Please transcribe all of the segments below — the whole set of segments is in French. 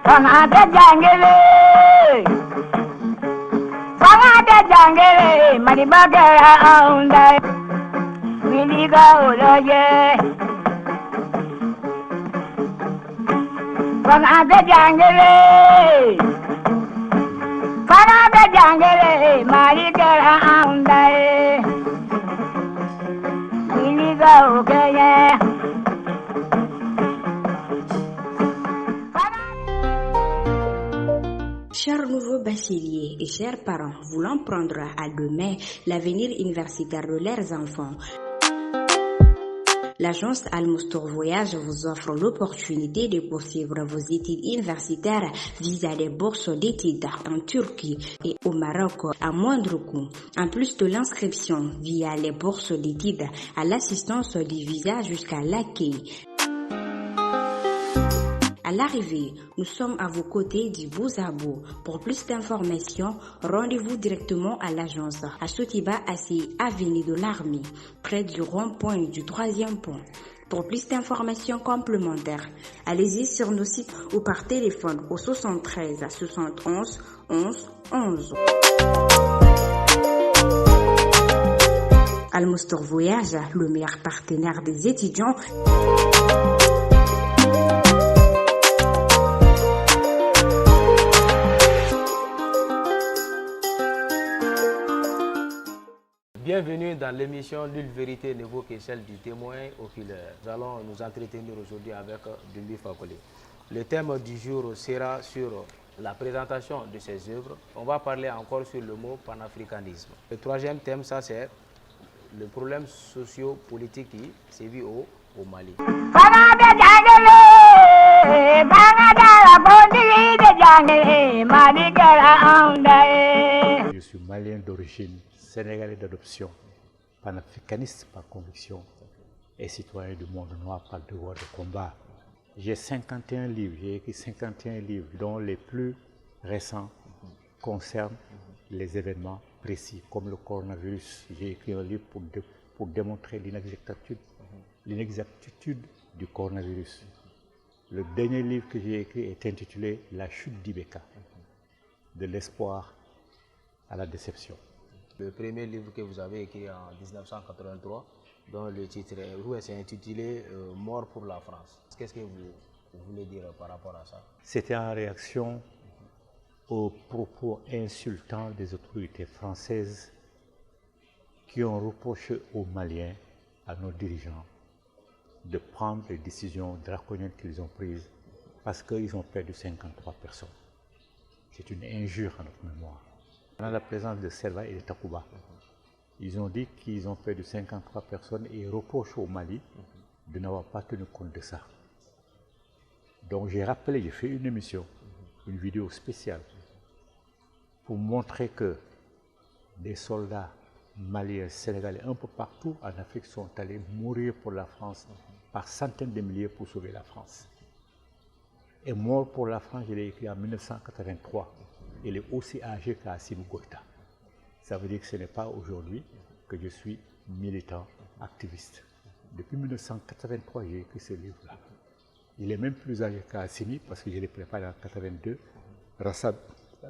Fangade jangele, fangade jangele, maribagara aunda, wiliga oloye. Fangade jangele, fangade jangele, maribagara aunda, wiliga oloye. Chers nouveaux bacheliers et chers parents voulant prendre à demain l'avenir universitaire de leurs enfants, l'agence Al-Mostour Voyage vous offre l'opportunité de poursuivre vos études universitaires via des bourses d'études en Turquie et au Maroc à moindre coût. En plus de l'inscription via les bourses d'études à l'assistance du visa jusqu'à l'accueil. À l'arrivée, nous sommes à vos côtés du bout à bout. Pour plus d'informations, rendez-vous directement à l'agence à Sotiba Assi, avenue de l'Armée, près du rond-point du 3e pont. Pour plus d'informations complémentaires, allez-y sur nos sites ou par téléphone au 73 71 11 11. Al-Mostour Voyage, le meilleur partenaire des étudiants. Bienvenue dans l'émission Nulle Vérité ne vaut que celle du témoin oculaire. Nous allons nous entretenir aujourd'hui avec Dumbi Fakoli. Le thème du jour sera sur la présentation de ses œuvres. On va parler encore sur le mot panafricanisme. Le troisième thème, ça c'est le problème socio-politique qui sévit au Mali. Je suis malien d'origine, sénégalais d'adoption, panafricaniste par conviction et citoyen du monde noir par devoir de combat. J'ai 51 livres, j'ai écrit 51 livres dont les plus récents concernent les événements précis comme le coronavirus. J'ai écrit un livre pour démontrer l'inexactitude du coronavirus. Le dernier livre que j'ai écrit est intitulé La chute d'Ibeka, de l'espoir à la déception. Le premier livre que vous avez écrit en 1983, dont le titre est intitulé Mort pour la France. Qu'est-ce que vous voulez dire par rapport à ça? C'était en réaction aux propos insultants des autorités françaises qui ont reproché aux Maliens, à nos dirigeants, de prendre les décisions draconiennes qu'ils ont prises parce qu'ils ont perdu 53 personnes. C'est une injure à notre mémoire. Dans la présence de Serva et de Takuba, ils ont dit qu'ils ont perdu 53 personnes et ils reprochent au Mali de n'avoir pas tenu compte de ça. Donc j'ai rappelé, j'ai fait une émission, une vidéo spéciale pour montrer que des soldats maliens, sénégalais, un peu partout en Afrique sont allés mourir pour la France par centaines de milliers pour sauver la France. Et Mort pour la France, je l'ai écrit en 1983. Il est aussi âgé qu'Assimi Goïta. Ça veut dire que ce n'est pas aujourd'hui que je suis militant, activiste. Depuis 1983, j'ai écrit ce livre-là. Il est même plus âgé qu'Assimi parce que je l'ai préparé en 1982,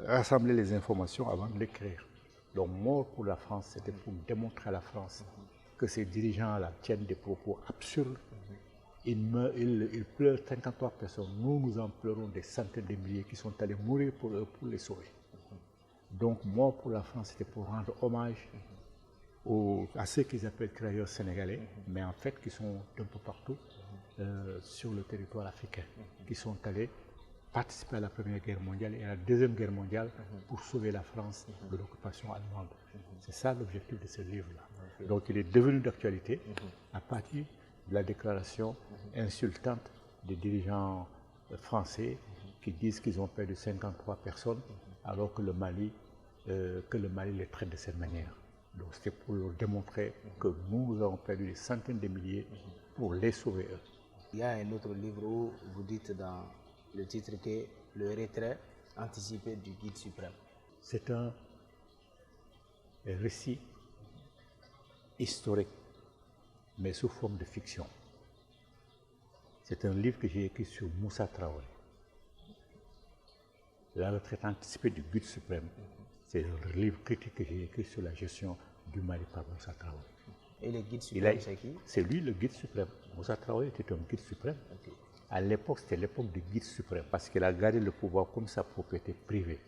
rassembler les informations avant de l'écrire. Donc, Mort pour la France, c'était pour démontrer à la France que ces dirigeants-là tiennent des propos absurdes. Ils pleurent 54 personnes. Nous en pleurons des centaines de milliers qui sont allés mourir pour eux, pour les sauver. Donc, Mort pour la France, c'était pour rendre hommage à ceux qu'ils appellent créateurs sénégalais, mais en fait qui sont d'un peu partout sur le territoire africain, qui sont allés participer à la Première Guerre mondiale et à la Deuxième Guerre mondiale pour sauver la France de l'occupation allemande. C'est ça l'objectif de ce livre-là. Donc, il est devenu d'actualité à partir de la déclaration insultante des dirigeants français qui disent qu'ils ont perdu 53 personnes alors que le Mali les traite de cette manière. Donc c'était pour leur démontrer que nous avons perdu des centaines de milliers pour les sauver eux. Il y a un autre livre où vous dites dans le titre que le retrait anticipé du guide suprême. C'est un récit historique, mais sous forme de fiction. C'est un livre que j'ai écrit sur Moussa Traoré. La retraite anticipée du guide suprême, c'est un livre critique que j'ai écrit sur la gestion du Mali par Moussa Traoré. Et le guide suprême, c'est qui? C'est lui le guide suprême. Moussa Traoré était un guide suprême. Ok. À l'époque, c'était l'époque du guide suprême parce qu'il a gardé le pouvoir comme sa propriété privée.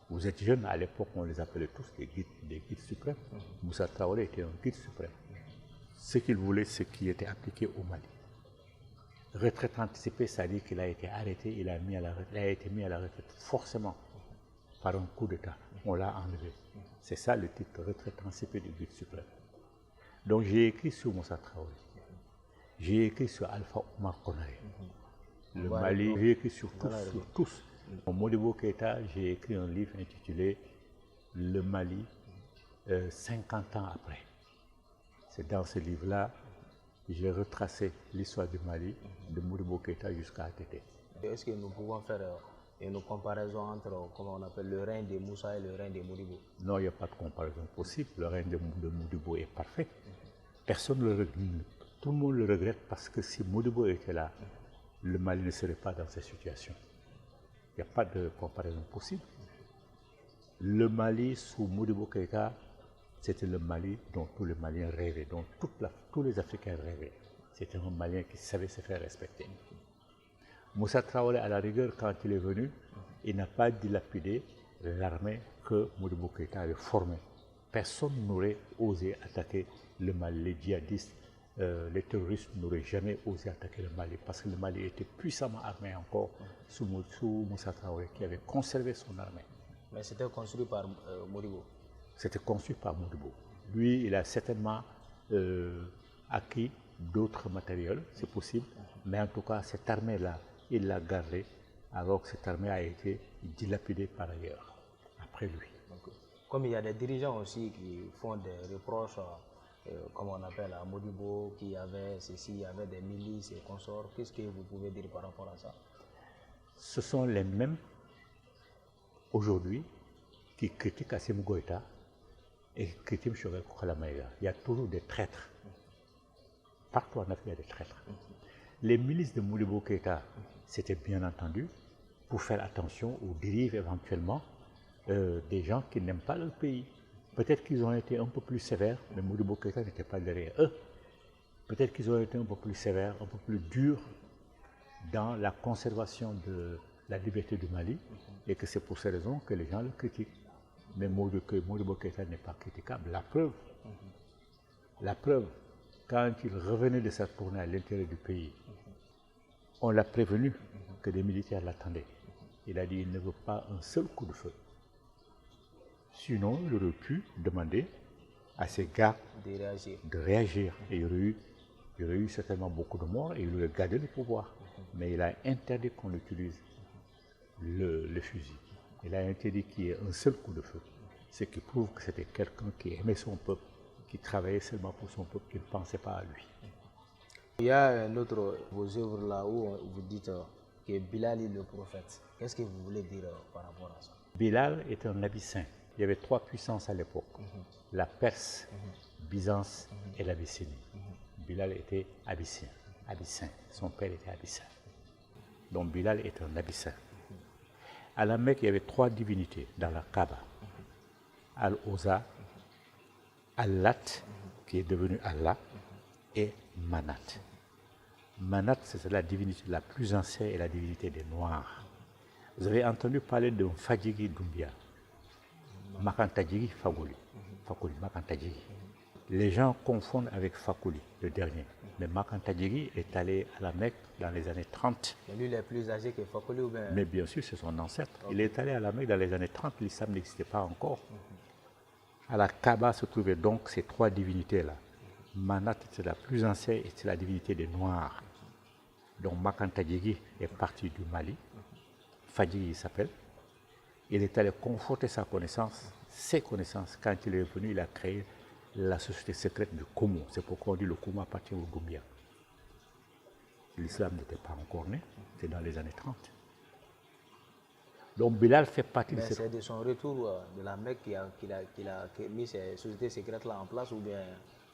Vous êtes jeunes, à l'époque, on les appelait tous des guides suprêmes. Moussa Traoré était un guide suprême. Ce qu'il voulait, c'est qui était appliqué au Mali. Retraite anticipée, c'est-à-dire qu'il a été arrêté, il a été mis à la retraite forcément par un coup d'État. On l'a enlevé. C'est ça le titre, retraite anticipée du guide suprême. Donc j'ai écrit sur Moussa Traoré. J'ai écrit sur Alpha Omar Konaré. Le Mali, j'ai écrit sur tous. Au Modibo Keïta, j'ai écrit un livre intitulé Le Mali, 50 ans après. C'est dans ce livre-là que j'ai retracé l'histoire du Mali, de Modibo Keïta jusqu'à ATT. Est-ce que nous pouvons faire une comparaison entre, comment on appelle, le règne de Moussa et le règne de Modibo? Non, il n'y a pas de comparaison possible. Le règne de Modibo est parfait. Personne ne le regrette. Tout le monde le regrette parce que si Modibo était là, le Mali ne serait pas dans cette situation. Il n'y a pas de comparaison possible. Le Mali sous Modibo Keïta, c'était le Mali dont tous les Maliens rêvaient, dont tous les Africains rêvaient. C'était un Malien qui savait se faire respecter. Moussa Traoré, à la rigueur, quand il est venu, il n'a pas dilapidé l'armée que Modibo Keïta avait formée. Personne n'aurait osé attaquer le Mali. Les djihadistes, les terroristes n'auraient jamais osé attaquer le Mali parce que le Mali était puissamment armé encore sous Moussa Traoré qui avait conservé son armée. Mais c'était construit par Modibo. C'était conçu par Modibo. Lui, il a certainement acquis d'autres matériels, c'est possible, mais en tout cas, cette armée-là, il l'a gardée, alors que cette armée a été dilapidée par ailleurs, après lui. Donc, comme il y a des dirigeants aussi qui font des reproches, comme on appelle à Modibo, qui avait ceci, il y avait des milices et consorts, qu'est-ce que vous pouvez dire par rapport à ça? Ce sont les mêmes, aujourd'hui, qui critiquent Assimi Goïta et qui critiquent Choguel Kokala Maïga. Il y a toujours des traîtres. Partout en Afrique, il y a des traîtres. Les milices de Modibo Keïta, c'était bien entendu pour faire attention aux dérives éventuellement des gens qui n'aiment pas leur pays. Peut-être qu'ils ont été un peu plus sévères, mais Modibo Keïta n'était pas derrière eux. Peut-être qu'ils ont été un peu plus sévères, un peu plus durs dans la conservation de la liberté du Mali et que c'est pour ces raisons que les gens le critiquent. Mais Modibo Keïta n'est pas critiquable. La preuve, quand il revenait de sa tournée à l'intérieur du pays, on l'a prévenu que des militaires l'attendaient. Il a dit qu'il ne veut pas un seul coup de feu. Sinon, il aurait pu demander à ces gars de réagir. Et il y aurait eu certainement beaucoup de morts et il aurait gardé le pouvoir. Mais il a interdit qu'on utilise le fusil. Il a interdit qu'il y ait un seul coup de feu. Ce qui prouve que c'était quelqu'un qui aimait son peuple, qui travaillait seulement pour son peuple, qui ne pensait pas à lui. Il y a un autre, vos œuvres là où vous dites que Bilal est le prophète. Qu'est-ce que vous voulez dire par rapport à ça? Bilal est un abyssin. Il y avait trois puissances à l'époque, la Perse, Byzance et l'Abyssinie. Bilal était abyssin. Son père était abyssin. Donc Bilal est un abyssin. À la Mecque, il y avait trois divinités dans la Kaaba. Al-Oza, Al-Lat, qui est devenu Allah, et Manat. Manat, c'est la divinité la plus ancienne et la divinité des Noirs. Vous avez entendu parler de Fadjigi Doumbia, Makantadjigi Fakouli, Makantadjigi. Les gens confondent avec Fakouli, le dernier. Mais Makantadjigi est allé à la Mecque dans les années 30. Mais lui, il est plus âgé que Fakouli ou bien? Mais bien sûr, c'est son ancêtre. Okay. Il est allé à la Mecque dans les années 30, l'islam n'existait pas encore. À la Kaaba se trouvaient donc ces trois divinités-là. Manat, c'est la plus ancienne et c'est la divinité des Noirs. Donc Makantadjigi est parti du Mali. Fadjigi il s'appelle. Il est allé conforter ses connaissances. Quand il est venu, il a créé la société secrète du Komo. C'est pourquoi on dit le Komo appartient au Doumbia. L'islam n'était pas encore né, c'est dans les années 30. Donc Bilal fait partie de cette... C'est de son retour de la Mecque qu'il a mis ces sociétés secrètes-là en place ou bien...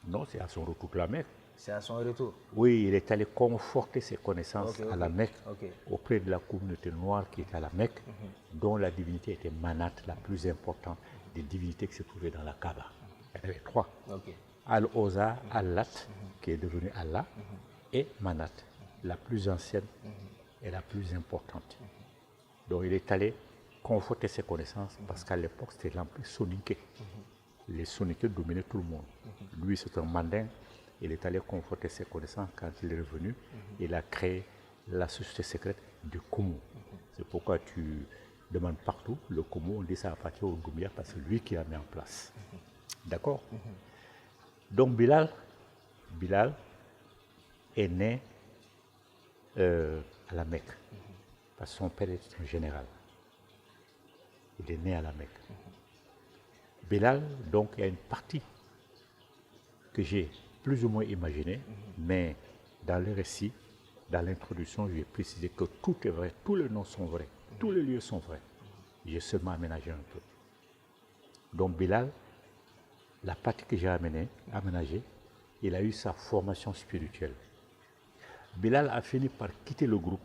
Non, c'est à son retour de la Mecque. C'est à son retour. Oui, il est allé conforter ses connaissances Ok, à la ok, Mecque, ok. auprès de la communauté noire qui était à la Mecque, dont la divinité était Manat, la plus importante des divinités qui se trouvaient dans la Kaaba. Il y en avait 3. Ok. Al-Oza, Al-Lat, qui est devenu Allah, et Manat, la plus ancienne et la plus importante. Donc il est allé conforter ses connaissances parce qu'à l'époque c'était l'empire soninké. Les soninké dominaient tout le monde. Lui c'est un mandin, il est allé conforter ses connaissances quand il est revenu. Il a créé la société secrète du Koumou. C'est pourquoi tu demandes partout le Koumou, on dit ça appartient au Doumbia parce que c'est lui qui l'a mis en place. D'accord? Donc Bilal est né à la Mecque, parce que son père était un général. Il est né à la Mecque. Bilal, donc, il y a une partie que j'ai plus ou moins imaginée, mais dans le récit, dans l'introduction, j'ai précisé que tout est vrai, tous les noms sont vrais, tous les lieux sont vrais. J'ai seulement aménagé un peu. Donc Bilal, la partie que j'ai aménagée, il a eu sa formation spirituelle. Bilal a fini par quitter le groupe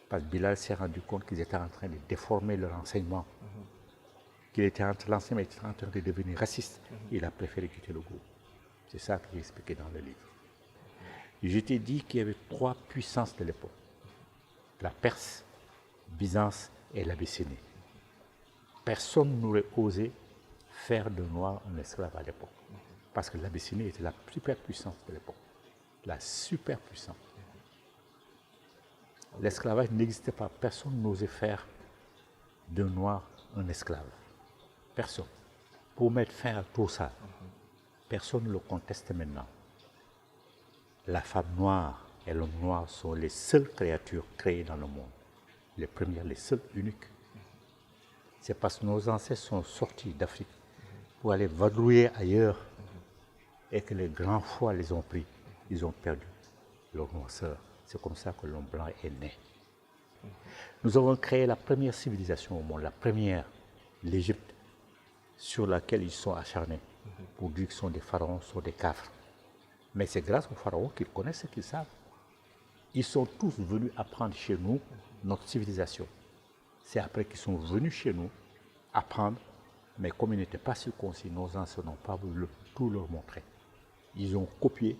parce que Bilal s'est rendu compte qu'ils étaient en train de déformer leur enseignement, l'enseignement était en train de devenir raciste. Il a préféré quitter le groupe. C'est ça que j'ai expliqué dans le livre. Je t'ai dit qu'il y avait 3 puissances de l'époque. La Perse, Byzance et l'Abyssinie. Personne n'aurait osé faire de Noir un esclave à l'époque. Parce que l'Abyssinie était la superpuissance de l'époque. La superpuissance. L'esclavage n'existait pas. Personne n'osait faire de Noir un esclave. Personne. Pour mettre fin à tout ça, personne ne le conteste maintenant. La femme noire et l'homme noir sont les seules créatures créées dans le monde. Les premières, les seules, uniques. C'est parce que nos ancêtres sont sortis d'Afrique pour aller vadrouiller ailleurs et que les grands froids les ont pris. Ils ont perdu leur noirceur. C'est comme ça que l'homme blanc est né. Nous avons créé la première civilisation au monde, la première, l'Égypte, sur laquelle ils sont acharnés pour dire qu'ils sont des pharaons, sont des cafres. Mais c'est grâce aux pharaons qu'ils connaissent et qu'ils savent. Ils sont tous venus apprendre chez nous notre civilisation. C'est après qu'ils sont venus chez nous apprendre, mais comme ils n'étaient pas circoncis, nos ancêtres n'ont pas voulu tout leur montrer. Ils ont copié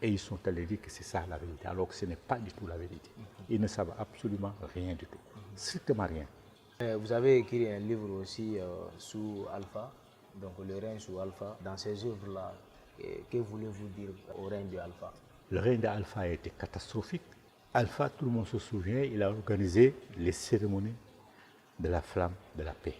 et ils sont allés dire que c'est ça la vérité, alors que ce n'est pas du tout la vérité. Ils ne savent absolument rien du tout, strictement rien. Vous avez écrit un livre aussi sous Alpha, donc le règne sous Alpha. Dans ces œuvres-là, que voulez-vous dire au règne de Alpha? Le règne d'Alpha a été catastrophique. Alpha, tout le monde se souvient, il a organisé les cérémonies de la flamme de la paix,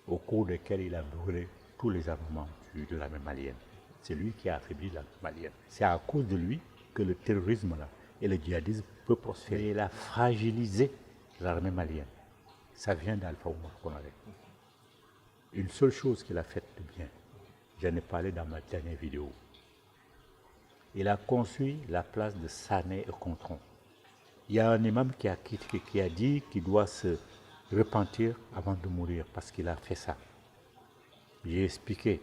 au cours desquelles il a brûlé tous les armements de l'armée malienne. C'est lui qui a affaibli l'armée malienne. C'est à cause de lui que le terrorisme là, et le djihadisme peut prospérer. Il a fragilisé l'armée malienne. Ça vient d'Alpha Oumar Konaré. Une seule chose qu'il a faite de bien, j'en ai parlé dans ma dernière vidéo. Il a construit la place de Sané et Contron. Il y a un imam qui a dit qu'il doit se repentir avant de mourir parce qu'il a fait ça. J'ai expliqué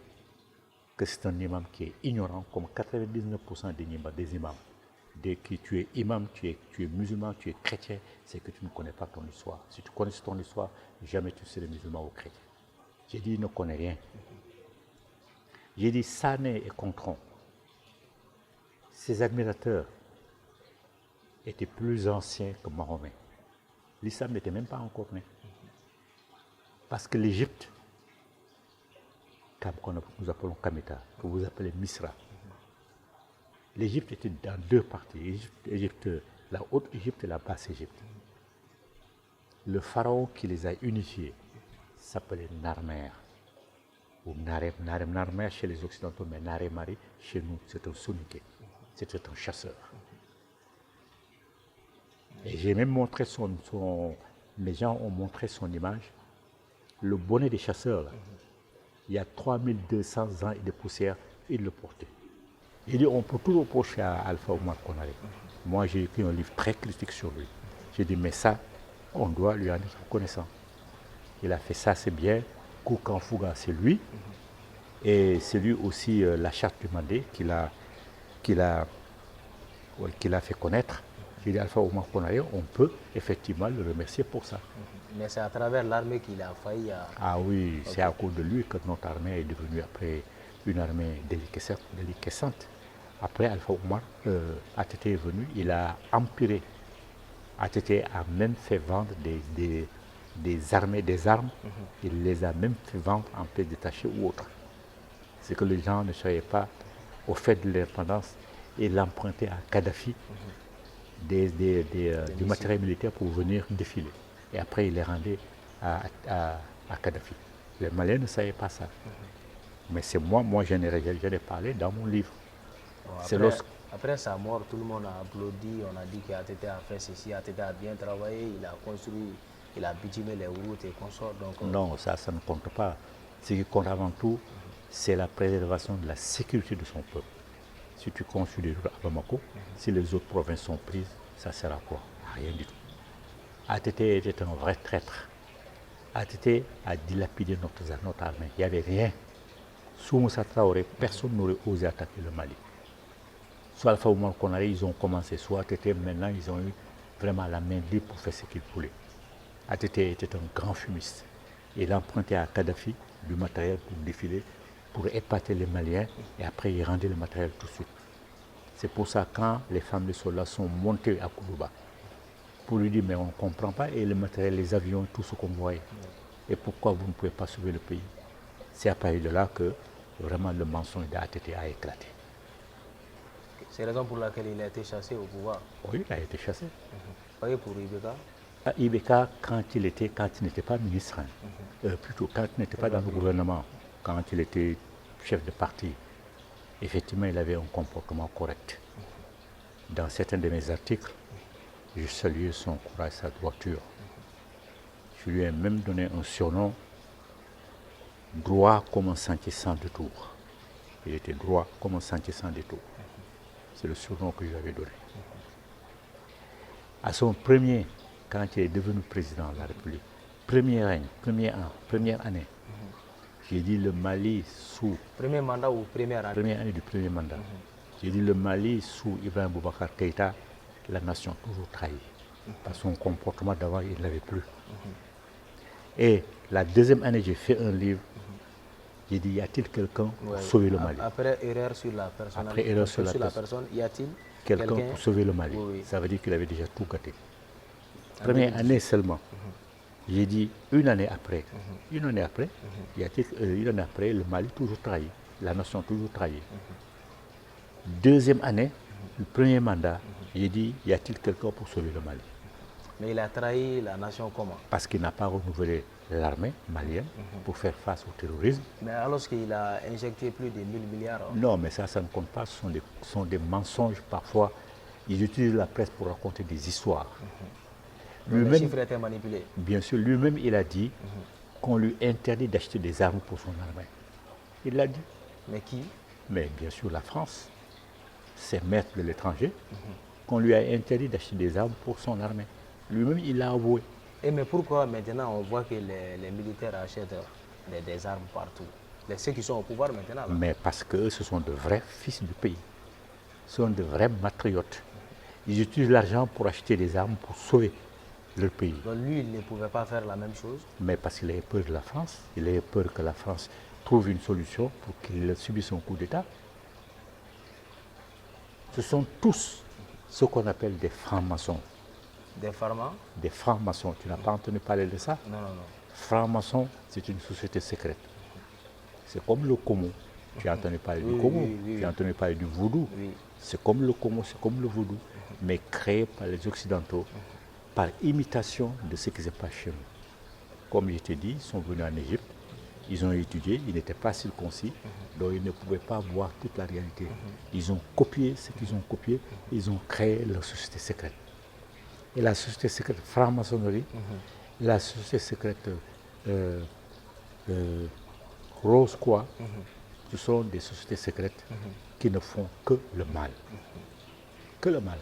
que c'est un imam qui est ignorant, comme 99% des imams. Dès que tu es imam, tu es musulman, tu es chrétien, c'est que tu ne connais pas ton histoire. Si tu connais ton histoire, jamais tu serais musulman ou chrétien. J'ai dit, il ne connaît rien. J'ai dit, Sané et Contron. Ses admirateurs étaient plus anciens que Mahomet. L'islam n'était même pas encore né. Parce que l'Égypte, qu'on nous appelons Kamita, que vous appelez Misra, l'Égypte était dans 2 parties, la Haute-Égypte et la Basse-Égypte. Le pharaon qui les a unifiés s'appelait Narmer, ou Narmer chez les Occidentaux, mais Naremari chez nous, c'est un soninké, c'était un chasseur. Et j'ai même montré les gens ont montré son image, le bonnet des chasseurs, là, il y a 3200 ans et de poussière, il le portait. Il dit, on peut tout reprocher à Alpha Oumar Konaré. Moi, j'ai écrit un livre très critique sur lui. J'ai dit, mais ça, on doit lui en être reconnaissant. Il a fait ça, c'est bien. Koukan Fouga, c'est lui. Et c'est lui aussi la charte du Mandé qu'il a qu'il a fait connaître. J'ai dit Alpha Oumar Konaré, on peut effectivement le remercier pour ça. Mais c'est à travers l'armée qu'il a failli à... Ah oui, c'est à cause de lui que notre armée est devenue après une armée déliquescente. Après Alpha Oumar, ATT est venu, il a empiré. ATT a même fait vendre des armes, il les a même fait vendre en pièces détachées ou autres. C'est que les gens ne savaient pas au fait de l'indépendance, il empruntait à Kadhafi du matériel militaire pour venir défiler. Et après, il les rendait à Kadhafi. Les Maliens ne savaient pas ça. Mais c'est moi j'en ai parlé dans mon livre. Bon, après sa mort, tout le monde a applaudi, on a dit qu'ATT a fait ceci, ATT a bien travaillé, il a construit, il a bitumé les routes et consorts. Donc, non, ça ne compte pas. Ce qui compte avant tout, c'est la préservation de la sécurité de son peuple. Si tu construis des routes à Bamako, si les autres provinces sont prises, ça sert à quoi? À rien du tout. ATT était un vrai traître. ATT a dilapidé notre armée. Il n'y avait rien. Sous Moussa Traoré, personne n'aurait osé attaquer le Mali. Soit Alpha Oumar Konaré, ils ont commencé, soit ATT, maintenant ils ont eu vraiment la main libre pour faire ce qu'ils voulaient. ATT était un grand fumiste. Il empruntait à Kadhafi du matériel pour défiler, pour épater les Maliens, et après il rendait le matériel tout de suite. C'est pour ça que quand les femmes de soldats sont montées à Kourouba, pour lui dire mais on ne comprend pas, et le matériel, les avions, tout ce qu'on voyait. Et pourquoi vous ne pouvez pas sauver le pays? C'est à partir de là que vraiment le mensonge d'ATT a éclaté. C'est la raison pour laquelle il a été chassé au pouvoir. Oui, il a été chassé. Voyez pour Ibeka. Ibeka, quand il n'était pas ministre, plutôt quand il n'était pas dans le gouvernement, quand il était chef de parti, effectivement, il avait un comportement correct. Dans certains de mes articles, je saluais son courage, sa droiture. Je lui ai même donné un surnom, droit comme un sentier sans détour. Il était droit comme un sentier sans détour. C'est le surnom que je lui avais donné. À son premier, quand il est devenu président de la République, premier règne, première année, j'ai dit le Mali sous... Premier mandat ou première année? Première année du premier mandat. J'ai dit le Mali sous Ibrahim Boubacar Keïta, la nation toujours trahie. Par son comportement d'avant, il ne l'avait plus. Et la deuxième année, j'ai fait un livre. J'ai dit, y a-t-il quelqu'un pour sauver le Mali? Après erreur sur la personne. Après erreur sur la personne, y a-t-il quelqu'un pour sauver le Mali? Oui. Ça veut dire qu'il avait déjà tout gâté. Première année seulement. J'ai dit une année après. Une année après, le Mali toujours trahi. La nation toujours trahie. Deuxième année, le premier mandat, j'ai dit, y a-t-il quelqu'un pour sauver le Mali? Mais il a trahi la nation comment? Parce qu'il n'a pas renouvelé l'armée malienne pour faire face au terrorisme. Mais alors qu'il a injecté plus de 1000 milliards. Non, mais ça ne compte pas. Ce sont des mensonges parfois. Ils utilisent la presse pour raconter des histoires. Les chiffres étaient manipulés. Bien sûr, lui-même, il a dit qu'on lui interdit d'acheter des armes pour son armée. Il l'a dit. Mais qui? Mais bien sûr, la France. C'est maître de l'étranger. Qu'on lui a interdit d'acheter des armes pour son armée. Lui-même, il l'a avoué. Et mais pourquoi maintenant on voit que les militaires achètent des armes partout? Ceux qui sont au pouvoir maintenant. Là. Mais parce que ce sont de vrais fils du pays. Ce sont de vrais patriotes. Ils utilisent l'argent pour acheter des armes pour sauver leur pays. Donc lui, il ne pouvait pas faire la même chose? Mais parce qu'il avait peur de la France. Il avait peur que la France trouve une solution pour qu'il subisse un coup d'État. Ce sont tous ce qu'on appelle des francs-maçons. Des pharma? Des francs-maçons. Tu n'as pas entendu parler de ça? Non. Francs-maçons, c'est une société secrète. C'est comme le Komo. Tu as entendu parler du Komo, tu as entendu parler du Voodoo. Oui. C'est comme le Komo, c'est comme le Voodoo, mais créé par les Occidentaux, par imitation de ce qui se passe chez nous. Comme je t'ai dit, ils sont venus en Égypte, ils ont étudié, ils n'étaient pas circoncis, donc ils ne pouvaient pas voir toute la réalité. Ils ont copié ce qu'ils ont copié, ils ont créé leur société secrète. Et la société secrète franc-maçonnerie, la société secrète Rose quoi, ce sont des sociétés secrètes qui ne font que le mal. Que le mal.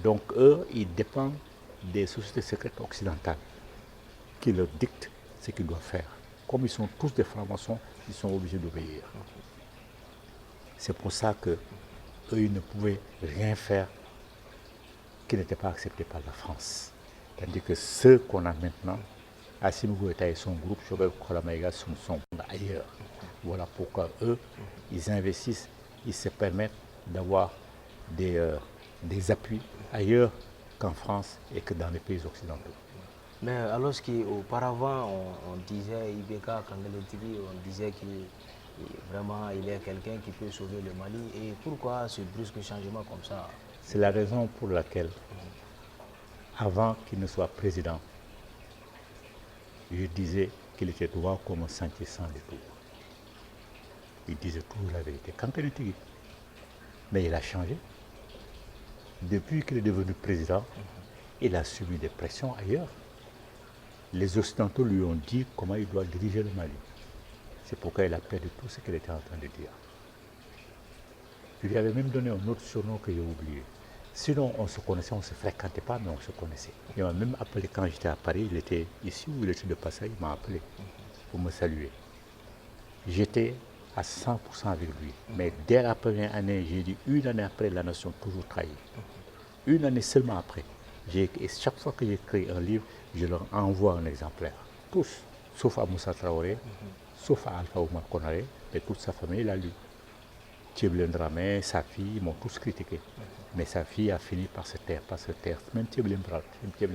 Donc eux, ils dépendent des sociétés secrètes occidentales qui leur dictent ce qu'ils doivent faire. Comme ils sont tous des francs-maçons, ils sont obligés d'obéir. C'est pour ça que eux, ils ne pouvaient rien faire qui n'était pas accepté par la France. Tandis que ceux qu'on a maintenant, Assimi Goïta et son groupe, Jobel Kolamaïga, sont ailleurs. Voilà pourquoi eux, ils investissent, ils se permettent d'avoir des appuis ailleurs qu'en France et que dans les pays occidentaux. Mais alors qu'auparavant, on disait, Ibeka Kangaletigi, on disait qu'il vraiment il est quelqu'un qui peut sauver le Mali. Et pourquoi ce brusque changement comme ça? C'est la raison pour laquelle, avant qu'il ne soit président, je disais qu'il était droit comme un sentier sans détour. Il disait toujours la vérité. Kangaletigi. Mais il a changé. Depuis qu'il est devenu président, il a subi des pressions ailleurs. Les Occidentaux lui ont dit comment il doit diriger le Mali. C'est pourquoi il a perdu tout ce qu'il était en train de dire. Je lui avais même donné un autre surnom que j'ai oublié. Sinon, on se connaissait, on ne se fréquentait pas, mais on se connaissait. Il m'a même appelé quand j'étais à Paris, il était ici ou il était de passage, il m'a appelé pour me saluer. J'étais à 100% avec lui. Mais dès la première année, j'ai dit une année après, la nation toujours trahie. Une année seulement après. Et chaque fois que j'écris un livre, je leur envoie un exemplaire. Tous, sauf à Moussa Traoré, sauf à Alpha Oumar Konaré, mais toute sa famille l'a lu. Tchéblen Dramé, sa fille, m'ont tous critiqué. Mais sa fille a fini par se taire, Même Tchéblen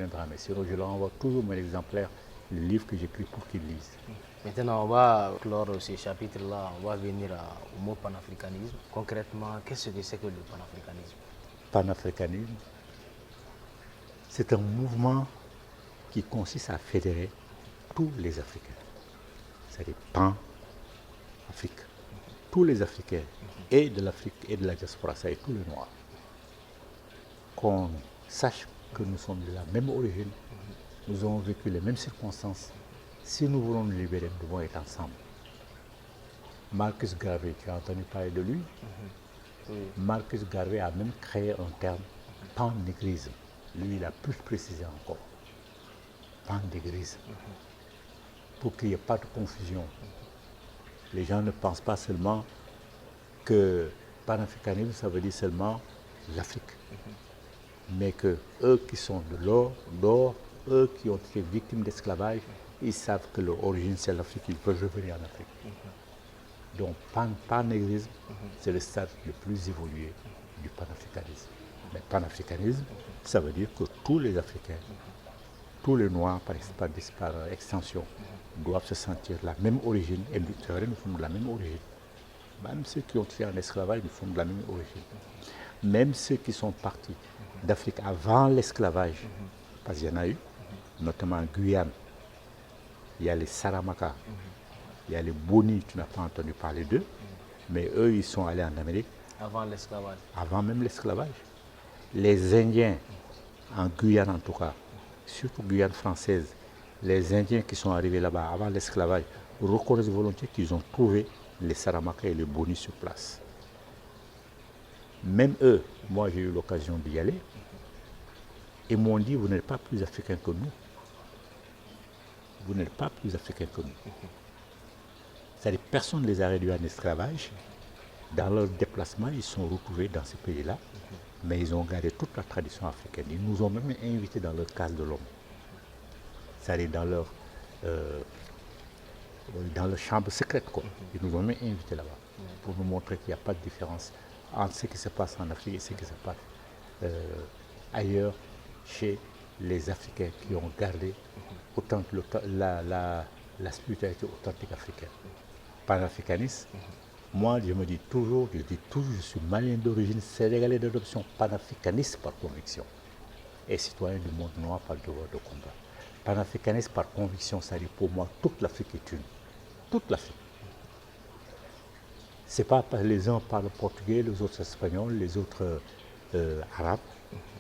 Dramé. Sinon, je leur envoie toujours mon exemplaire, le livre que j'écris pour qu'ils lisent. Maintenant, on va clore ces chapitres-là, on va venir au mot panafricanisme. Concrètement, qu'est-ce que c'est que le panafricanisme? Panafricanisme, c'est un mouvement qui consiste à fédérer tous les Africains. C'est-à-dire pan-Afrique. Tous les Africains, et de l'Afrique et de la diaspora, ça et tous les Noirs. Qu'on sache que nous sommes de la même origine, nous avons vécu les mêmes circonstances. Si nous voulons nous libérer, nous devons être ensemble. Marcus Garvey, tu as entendu parler de lui? Marcus Garvey a même créé un terme, pan-négrisme. Lui, il a plus précisé encore. Pan-négrisme. Pour qu'il n'y ait pas de confusion. Les gens ne pensent pas seulement que panafricanisme, ça veut dire seulement l'Afrique. Mais que eux qui sont de l'or, eux qui ont été victimes d'esclavage, ils savent que leur origine c'est l'Afrique, ils peuvent revenir en Afrique. Donc pan-négrisme, c'est le stade le plus évolué du panafricanisme. Mais panafricanisme, ça veut dire que tous les Africains, tous les Noirs par extension, doivent se sentir de la même origine, et nous sommes de la même origine. Même ceux qui ont été en esclavage, nous sommes de la même origine. Même ceux qui sont partis d'Afrique avant l'esclavage, parce qu'il y en a eu, notamment en Guyane, il y a les Saramaka, il y a les Boni, tu n'as pas entendu parler d'eux, mais eux, ils sont allés en Amérique. Avant l'esclavage. Avant même l'esclavage. Les Indiens, en Guyane en tout cas, surtout Guyane française, les Indiens qui sont arrivés là-bas avant l'esclavage reconnaissent volontiers qu'ils ont trouvé les Saramaka et les Boni sur place. Même eux, moi j'ai eu l'occasion d'y aller, et m'ont dit, vous n'êtes pas plus africains que nous. Vous n'êtes pas plus africains que nous. C'est-à-dire personne ne les a réduits en esclavage. Dans leur déplacement, ils sont retrouvés dans ces pays-là, mais ils ont gardé toute la tradition africaine. Ils nous ont même invités dans leur case de l'homme. C'est-à-dire dans leur chambre secrète, quoi. Ils nous ont même invités là-bas pour nous montrer qu'il n'y a pas de différence entre ce qui se passe en Afrique et ce qui se passe ailleurs chez les Africains qui ont gardé autant la spiritualité authentique africaine. Panafricanisme, moi je me dis toujours, je suis malien d'origine, sénégalais d'adoption, panafricaniste par conviction et citoyen du monde noir par devoir de combat. Panafricaniste par conviction, ça dit pour moi toute l'Afrique est une. Toute l'Afrique. C'est pas les uns parlent portugais, les autres espagnols, les autres arabes.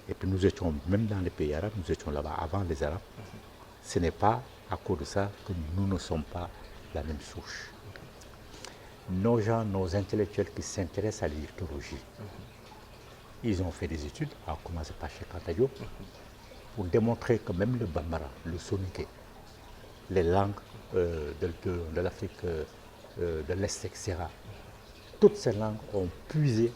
Et puis nous étions, même dans les pays arabes, nous étions là-bas avant les arabes. Ce n'est pas à cause de ça que nous ne sommes pas la même souche. Nos gens, nos intellectuels qui s'intéressent à l'égyptologie, ils ont fait des études, à commencer par Cheikh Anta Diop, pour démontrer que même le Bambara, le Soninké, les langues de l'Afrique de l'Est, etc., toutes ces langues ont puisé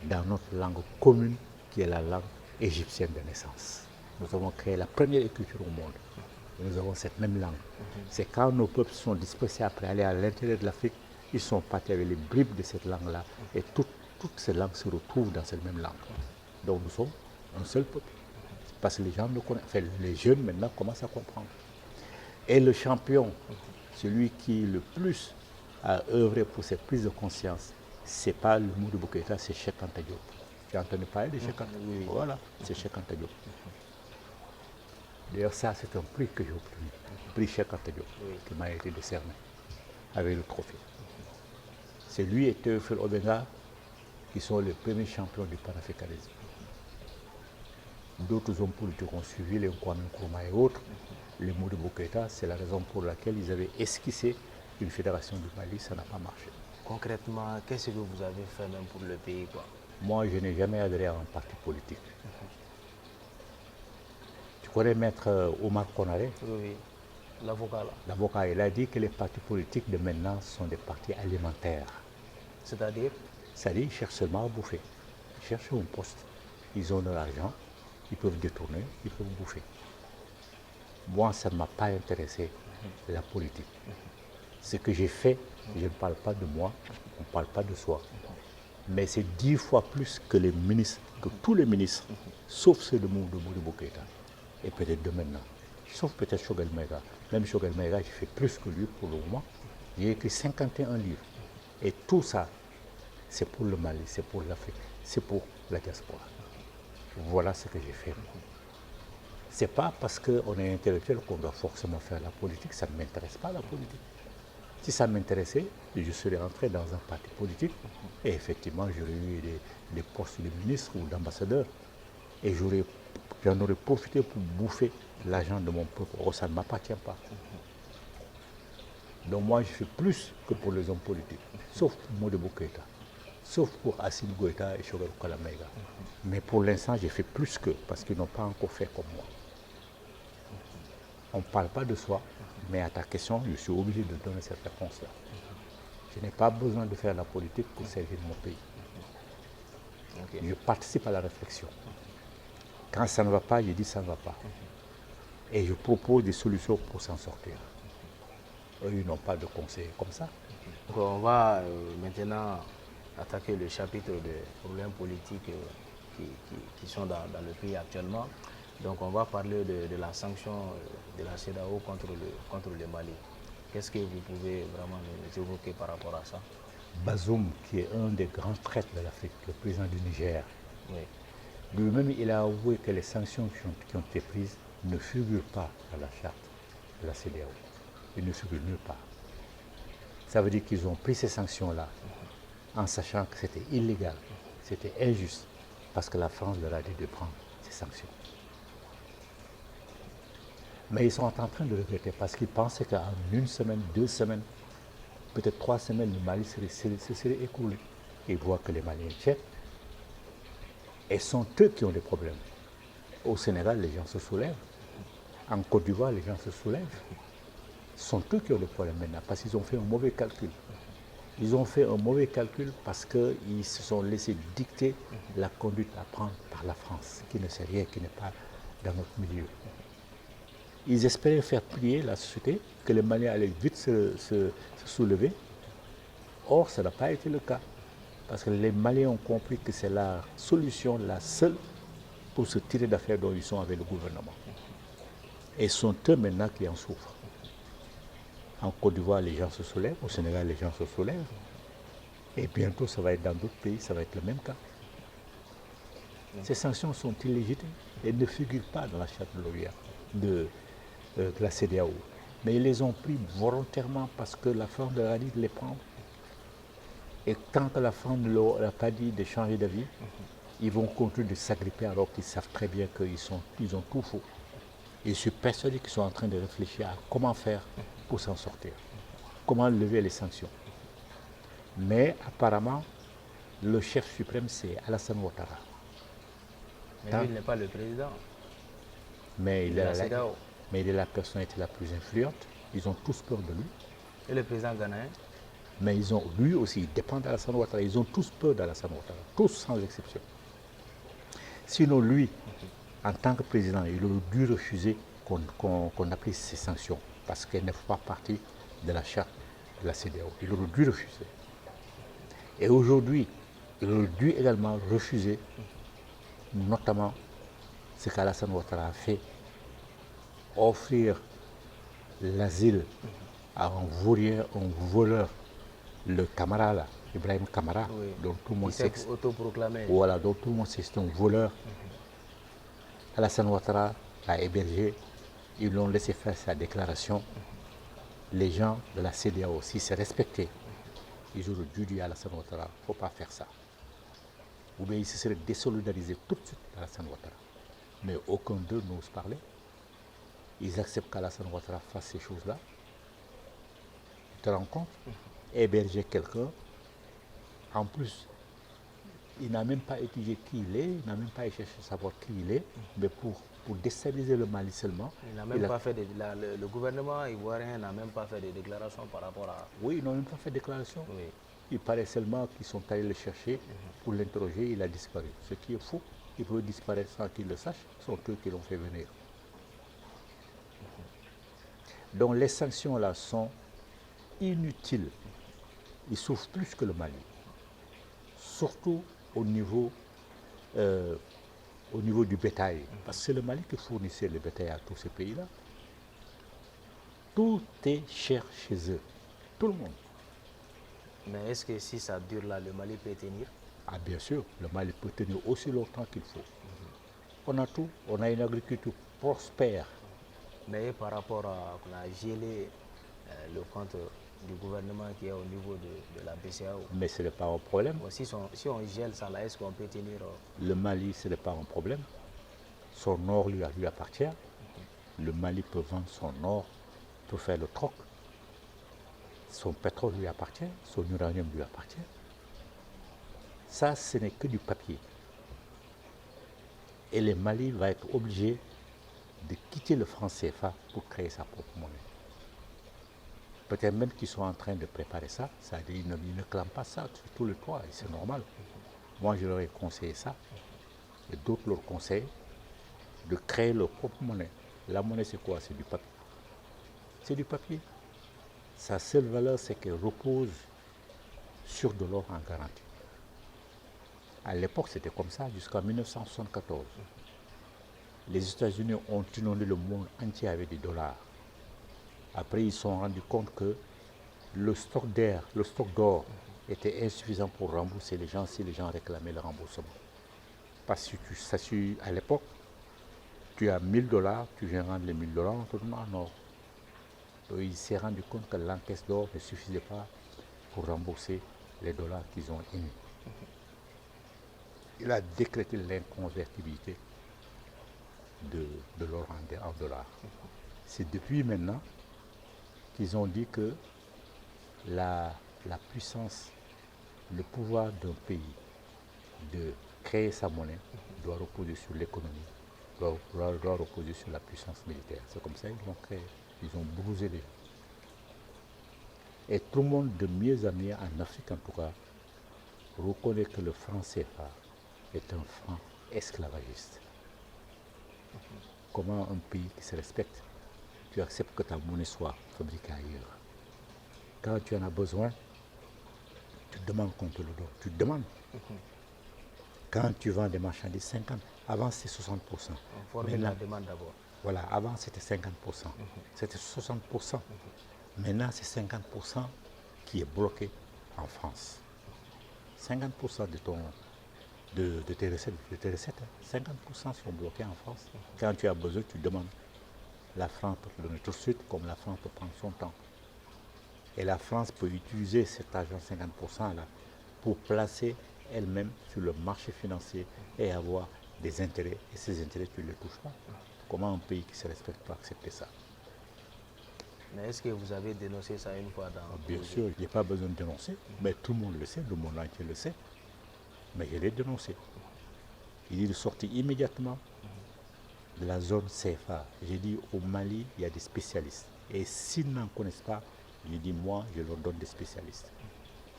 dans notre langue commune qui est la langue égyptienne de naissance. Nous avons créé la première écriture au monde. Nous avons cette même langue. C'est quand nos peuples sont dispersés après aller à l'intérieur de l'Afrique, ils sont partis avec les bribes de cette langue-là et toutes ces langues se retrouvent dans cette même langue. Donc nous sommes un seul peuple. Parce que les gens ne connaissent, enfin, les jeunes maintenant commencent à comprendre. Et le champion, celui qui le plus a œuvré pour cette prise de conscience, c'est pas le Modou Bou Keïta, c'est Cheikh Anta Diop. Tu as entendu parler de Cheikh Anta Diop? Oui. Voilà, c'est Cheikh Anta Diop. D'ailleurs, ça, c'est un prix que j'ai obtenu. Le prix Cheikh Anta Diop, qui m'a été décerné avec le trophée. C'est lui et Théophile Obenga qui sont les premiers champions du panafricanisme. D'autres hommes politiques ont suivi, les Kwame Nkrumah et autres. Les Modou Bou Keïta, c'est la raison pour laquelle ils avaient esquissé une fédération du Mali, ça n'a pas marché. Concrètement, qu'est-ce que vous avez fait même pour le pays, quoi? Moi, je n'ai jamais adhéré à un parti politique. Tu connais Maître Omar Konaré? Oui, l'avocat là. L'avocat, il a dit que les partis politiques de maintenant sont des partis alimentaires. C'est-à-dire? C'est-à-dire qu'ils cherchent seulement à bouffer. Ils cherchent un poste. Ils ont de l'argent, ils peuvent détourner, ils peuvent bouffer. Moi, ça ne m'a pas intéressé, la politique. Ce que j'ai fait, je ne parle pas de moi, on ne parle pas de soi. Mais c'est 10 fois plus que les ministres, que tous les ministres, sauf ceux de Modou Bou Keïta, et peut-être de maintenant, sauf peut-être Choguel Maïga. Même Choguel Maïga, j'ai fait plus que lui pour le moment. J'ai écrit 51 livres. Et tout ça, c'est pour le Mali, c'est pour l'Afrique, c'est pour la diaspora. Voilà ce que j'ai fait. Ce n'est pas parce qu'on est intellectuel qu'on doit forcément faire la politique. Ça ne m'intéresse pas, la politique. Si ça m'intéressait, je serais entré dans un parti politique et effectivement, j'aurais eu des postes de ministre ou d'ambassadeur et j'en aurais profité pour bouffer l'argent de mon peuple. Oh, ça ne m'appartient pas. Donc moi, je fais plus que pour les hommes politiques, sauf pour Modou Bou Keïta, sauf pour Assimi Goïta et Choguel Okala Maïga. Mais pour l'instant, j'ai fait plus que, parce qu'ils n'ont pas encore fait comme moi. On ne parle pas de soi, mais à ta question, je suis obligé de donner cette réponse-là. Je n'ai pas besoin de faire la politique pour servir mon pays. Okay. Je participe à la réflexion. Quand ça ne va pas, je dis ça ne va pas. Et je propose des solutions pour s'en sortir. Eux, ils n'ont pas de conseils comme ça. Donc, on va maintenant attaquer le chapitre des problèmes politiques qui sont dans le pays actuellement. Donc on va parler de la sanction de la CEDEAO contre le Mali. Qu'est-ce que vous pouvez vraiment nous évoquer par rapport à ça? Bazoum, qui est un des grands traîtres de l'Afrique, le président du Niger, oui. Lui-même, il a avoué que les sanctions qui ont été prises ne figurent pas dans la charte de la CEDEAO. Ils ne figurent nulle part. Ça veut dire qu'ils ont pris ces sanctions-là en sachant que c'était illégal, c'était injuste, parce que la France leur a dit de prendre ces sanctions. Mais ils sont en train de regretter parce qu'ils pensaient qu'en 1 semaine, 2 semaines, peut-être 3 semaines, le Mali se serait écoulé. Ils voient que les Maliens tiennent et sont eux qui ont des problèmes. Au Sénégal, les gens se soulèvent. En Côte d'Ivoire, les gens se soulèvent. Ce sont eux qui ont des problèmes maintenant parce qu'ils ont fait un mauvais calcul. Ils ont fait un mauvais calcul parce qu'ils se sont laissés dicter la conduite à prendre par la France, qui ne sait rien, qui n'est pas dans notre milieu. Ils espéraient faire plier la société, que les Maliens allaient vite se soulever. Or, ça n'a pas été le cas. Parce que les Maliens ont compris que c'est la solution, la seule, pour se tirer d'affaires dont ils sont avec le gouvernement. Et ce sont eux maintenant qui en souffrent. En Côte d'Ivoire, les gens se soulèvent. Au Sénégal, les gens se soulèvent. Et bientôt, ça va être dans d'autres pays, ça va être le même cas. Ces sanctions sont illégitimes et ne figurent pas dans la charte de l'OIA, de la CEDEAO. Mais ils les ont pris volontairement parce que la France leur a dit de les prendre. Et tant que la France ne leur a pas dit de changer d'avis, ils vont continuer de s'agripper alors qu'ils savent très bien qu'ils ont tout faux. Et je suis persuadé qu'ils sont en train de réfléchir à comment faire pour s'en sortir, comment lever les sanctions. Mais apparemment, le chef suprême, c'est Alassane Ouattara. Mais lui, il n'est pas le président. Mais il est la personnalité la plus influente. Ils ont tous peur de lui. Et le président ghanéen? Mais lui aussi, il dépend d'Alassane Ouattara. Ils ont tous peur d'Alassane Ouattara, tous sans exception. Sinon, lui, en tant que président, il aurait dû refuser qu'on applique ces sanctions parce qu'elles ne font pas partie de la charte de la CEDEAO. Il aurait dû refuser. Et aujourd'hui, il aurait dû également refuser, notamment ce qu'Alassane Ouattara a fait, offrir l'asile à un voleur, le Camara, là, Ibrahim Camara, Oui. dont tout le monde sait que autoproclamé. voilà, dont tout le monde sait que c'est un voleur. Alassane Ouattara l'a hébergé, ils l'ont laissé faire sa déclaration. Les gens de la CEDEAO, si c'est respecté, ils auraient dû dire à Alassane Ouattara, il ne faut pas faire ça. Ou bien ils se seraient désolidarisés tout de suite d'Alassane Ouattara. Mais aucun d'eux n'ose parler. Ils acceptent qu'Alassane Ouattara fasse ces choses-là. Tu te rends compte? Héberger quelqu'un, en plus, il n'a même pas étudié qui il est, il n'a même pas cherché à savoir qui il est, mais pour déstabiliser le Mali seulement. Il n'a même pas fait le gouvernement ivoirien n'a même pas fait de déclaration par rapport à... Oui, ils n'ont même pas fait de déclaration. Oui. Il paraît seulement qu'ils sont allés le chercher pour l'interroger, il a disparu. Ce qui est faux, il peut disparaître sans qu'ils le sachent, ce sont eux qui l'ont fait venir. Donc les sanctions là sont inutiles. Ils souffrent plus que le Mali. Surtout au niveau du bétail. Parce que c'est le Mali qui fournissait le bétail à tous ces pays-là. Tout est cher chez eux. Tout le monde. Mais est-ce que si ça dure là, le Mali peut tenir? Ah bien sûr, le Mali peut tenir aussi longtemps qu'il faut. On a tout. On a une agriculture prospère. Mais par rapport à qu'on a gelé le compte du gouvernement qui est au niveau de la BCEAO. Mais ce n'est pas un problème. Bon, si on gèle ça là, est-ce qu'on peut tenir Le Mali, ce n'est pas un problème. Son or lui appartient. Le Mali peut vendre son or pour faire le troc. Son pétrole lui appartient, son uranium lui appartient. Ça, ce n'est que du papier. Et le Mali va être obligé de quitter le franc CFA pour créer sa propre monnaie. Peut-être même qu'ils sont en train de préparer ça, c'est-à-dire ils ne clament pas ça sur tous les toits, et c'est normal. Moi, je leur ai conseillé ça, et d'autres leur conseillent de créer leur propre monnaie. La monnaie, c'est quoi? C'est du papier. C'est du papier. Sa seule valeur, c'est qu'elle repose sur de l'or en garantie. À l'époque, c'était comme ça jusqu'en 1974. Les États-Unis ont inondé le monde entier avec des dollars. Après, ils se sont rendus compte que le stock d'or était insuffisant pour rembourser les gens si les gens réclamaient le remboursement. Parce que à l'époque, tu as 1000 $, tu viens rendre les 1000 $, on te donne en or. Donc, il s'est rendu compte que l'encaisse d'or ne suffisait pas pour rembourser les dollars qu'ils ont émis. Il a décrété l'inconvertibilité de l'or en dollars. C'est depuis maintenant qu'ils ont dit que la puissance, le pouvoir d'un pays de créer sa monnaie doit reposer sur l'économie, doit reposer sur la puissance militaire. C'est comme ça qu'ils l'ont créé. Ils ont bousé les gens. Et tout le monde, de mieux en mieux, en Afrique en tout cas, reconnaît que le franc CFA est un franc esclavagiste. Comment un pays qui se respecte, tu acceptes que ta monnaie soit fabriquée ailleurs? Quand tu en as besoin, tu demandes qu'on te le donne. Tu demandes. Quand tu vends des marchandises, 50, avant c'était 60%. On formule la demande d'abord. Voilà, avant c'était 50%. C'était 60%. Maintenant c'est 50% qui est bloqué en France. 50% de tes recettes, 50% sont bloqués en France. Quand tu as besoin, tu demandes. La France peut te donner tout de suite, comme la France peut prendre son temps. Et la France peut utiliser cet argent 50% là pour placer elle-même sur le marché financier et avoir des intérêts. Et ces intérêts, tu ne les touches pas. Comment un pays qui se respecte peut accepter ça? Mais est-ce que vous avez dénoncé ça une fois dans... Bien sûr, il n'y a pas besoin de dénoncer, mais tout le monde le sait, le monde entier le sait. Mais je l'ai dénoncé. Il est sorti immédiatement de la zone CFA. J'ai dit au Mali, il y a des spécialistes. Et s'ils n'en connaissent pas, j'ai dit moi, je leur donne des spécialistes.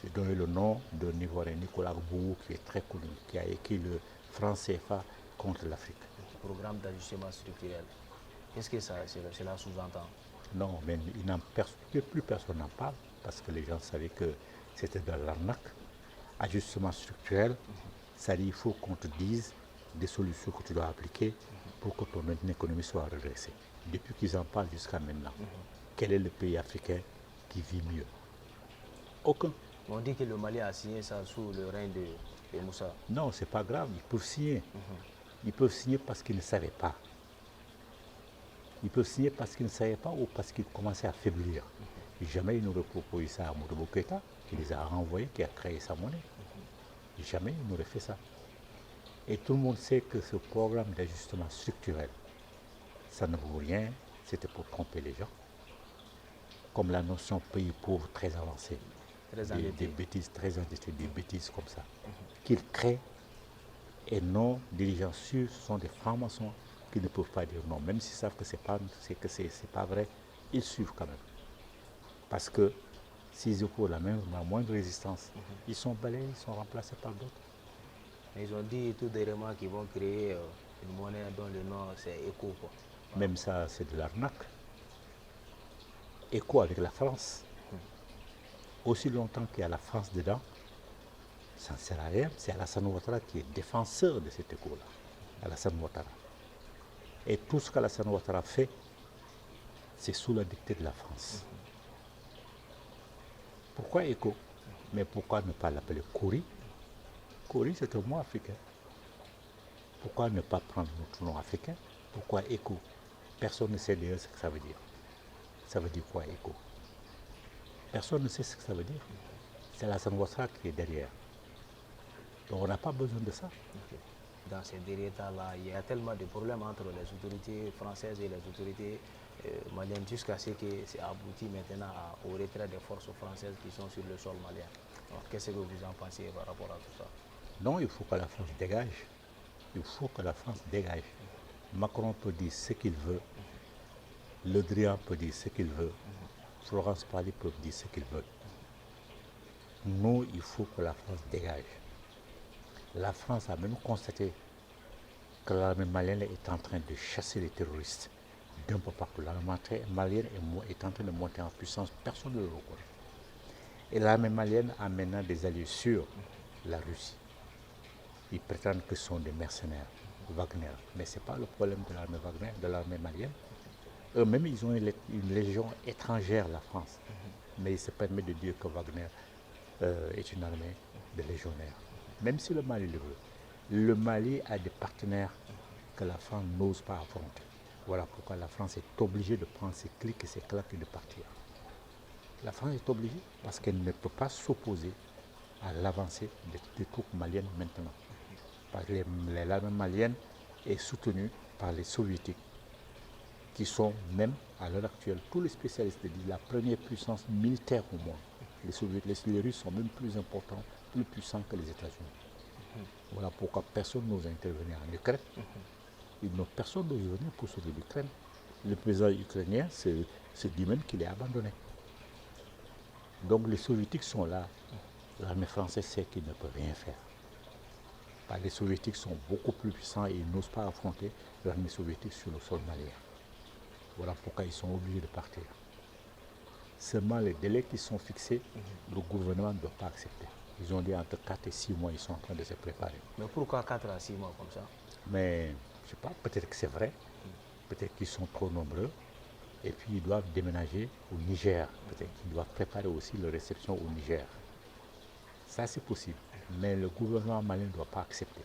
J'ai donné le nom d'un Ivoirien, Nicolas Gbou, qui est très connu, qui a écrit le franc CFA contre l'Afrique. Programme d'ajustement structurel. Qu'est-ce que cela sous-entend? Non, mais plus personne n'en parle parce que les gens savaient que c'était de l'arnaque. Ajustement structurel, ça dit il faut qu'on te dise des solutions que tu dois appliquer pour que ton économie soit redressée. Depuis qu'ils en parlent jusqu'à maintenant, quel est le pays africain qui vit mieux? Aucun. On dit que le Mali a signé ça sous le règne de Moussa. Non, c'est pas grave, ils peuvent signer. Ils peuvent signer parce qu'ils ne savaient pas. Ils peuvent signer parce qu'ils ne savaient pas ou parce qu'ils commençaient à faiblir. Jamais ils n'auraient proposé ça à Modibo Keïta, qui les a renvoyés, qui a créé sa monnaie. Jamais ils n'auraient fait ça. Et tout le monde sait que ce programme d'ajustement structurel, ça ne vaut rien, c'était pour tromper les gens. Comme la notion pays pauvre très avancée. Des bêtises très endettés, des bêtises comme ça. Qu'ils créent et non, des gens sûrs, ce sont des francs-maçons qui ne peuvent pas dire non. Même s'ils savent que c'est pas vrai, ils suivent quand même. Parce que s'ils opposent la moindre résistance, ils sont balayés, ils sont remplacés par d'autres. Ils ont dit tout dernièrement qu'ils vont créer une monnaie dont le nom c'est ECO. Quoi. Même ça, c'est de l'arnaque. ECO avec la France. Aussi longtemps qu'il y a la France dedans, ça ne sert à rien. C'est Alassane Ouattara qui est défenseur de cet ECO-là. Alassane Ouattara. Et tout ce qu'Alassane Ouattara fait, c'est sous la dictée de la France. Pourquoi ECO? Mais pourquoi ne pas l'appeler Kori? Kori, c'est un mot africain. Pourquoi ne pas prendre notre nom africain? Pourquoi ECO? Personne ne sait d'ailleurs ce que ça veut dire. Ça veut dire quoi, ECO? Personne ne sait ce que ça veut dire. C'est Alassane Ouattara qui est derrière. Donc on n'a pas besoin de ça. Dans ces derniers temps-là, il y a tellement de problèmes entre les autorités françaises et les autorités maliennes jusqu'à ce que c'est abouti maintenant au retrait des forces françaises qui sont sur le sol malien. Alors qu'est-ce que vous en pensez par rapport à tout ça? Non, il faut que la France dégage. Il faut que la France dégage. Macron peut dire ce qu'il veut. Le Drian peut dire ce qu'il veut. Florence Parly peut dire ce qu'il veut. Nous, il faut que la France dégage. La France a même constaté que l'armée malienne est en train de chasser les terroristes d'un peu partout. L'armée malienne est en train de monter en puissance, personne ne le reconnaît. Et l'armée malienne a maintenant des alliés sûrs, la Russie. Ils prétendent que ce sont des mercenaires, Wagner. Mais ce n'est pas le problème de l'armée Wagner, de l'armée malienne. Eux-mêmes, ils ont une légion étrangère, la France. Mais ils se permettent de dire que Wagner est une armée de légionnaires. Même si le Mali le veut. Le Mali a des partenaires que la France n'ose pas affronter. Voilà pourquoi la France est obligée de prendre ses clics et ses claques et de partir. La France est obligée parce qu'elle ne peut pas s'opposer à l'avancée des troupes maliennes maintenant. Parce que l'armée malienne est soutenue par les soviétiques qui sont même à l'heure actuelle, tous les spécialistes disent la première puissance militaire au monde. Les Russes sont même plus importants, plus puissants que les États-Unis. Voilà pourquoi personne n'ose intervenir en Ukraine. Personne n'ose venir pour sauver l'Ukraine. Le président ukrainien se dit même qu'il est abandonné. Donc les soviétiques sont là. L'armée française sait qu'il ne peut rien faire. Les soviétiques sont beaucoup plus puissants et ils n'osent pas affronter l'armée soviétique sur le sol malien. Voilà pourquoi ils sont obligés de partir. Seulement les délais qui sont fixés, le gouvernement ne doit pas accepter. Ils ont dit entre 4 et 6 mois, ils sont en train de se préparer. Mais pourquoi 4 à 6 mois comme ça? Mais je ne sais pas, peut-être que c'est vrai, peut-être qu'ils sont trop nombreux, et puis ils doivent déménager au Niger. Peut-être qu'ils doivent préparer aussi leur réception au Niger. Ça c'est possible, mais le gouvernement malien ne doit pas accepter.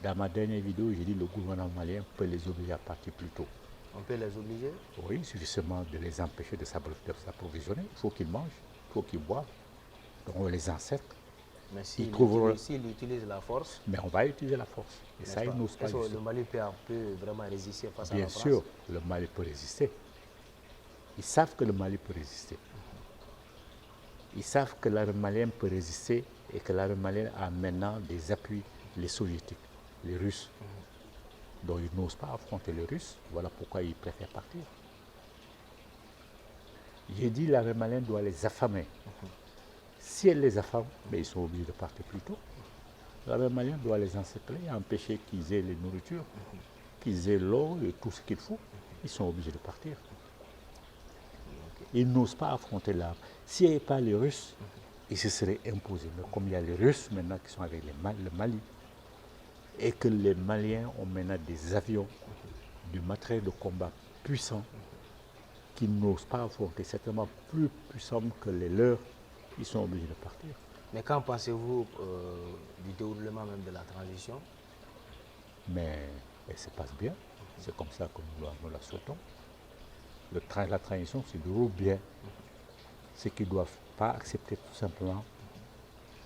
Dans ma dernière vidéo, j'ai dit que le gouvernement malien peut les obliger à partir plus tôt. On peut les obliger? Oui, il suffit seulement de les empêcher de s'approvisionner. Il faut qu'ils mangent, il faut qu'ils boivent. Donc on les encercle. Mais s'ils utilisent la force? Mais on va utiliser la force. Et ça, ils n'osent pas. Est-ce que le Mali peut vraiment résister face à la France? Bien sûr, le Mali peut résister. Ils savent que le Mali peut résister. Ils savent que l'armée malienne peut résister et que l'armée malienne a maintenant des appuis, les soviétiques, les Russes. Donc ils n'osent pas affronter les Russes, voilà pourquoi ils préfèrent partir. J'ai dit que l'armée malienne doit les affamer. Si elle les affame, ils sont obligés de partir plus tôt. L'armée malienne doit les encercler et empêcher qu'ils aient les nourritures, qu'ils aient l'eau et tout ce qu'il faut. Ils sont obligés de partir. Ils n'osent pas affronter l'arme. S'il n'y avait pas les Russes, ils se seraient imposés. Mais comme il y a les Russes maintenant qui sont avec le Mali, et que les Maliens ont maintenant des avions, du matériel de combat puissant, qui n'osent pas affronter, certainement plus puissants que les leurs, ils sont obligés de partir. Mais qu'en pensez-vous du déroulement même de la transition? Mais elle se passe bien, c'est comme ça que nous la souhaitons. La transition se déroule bien. Ce qu'ils ne doivent pas accepter tout simplement,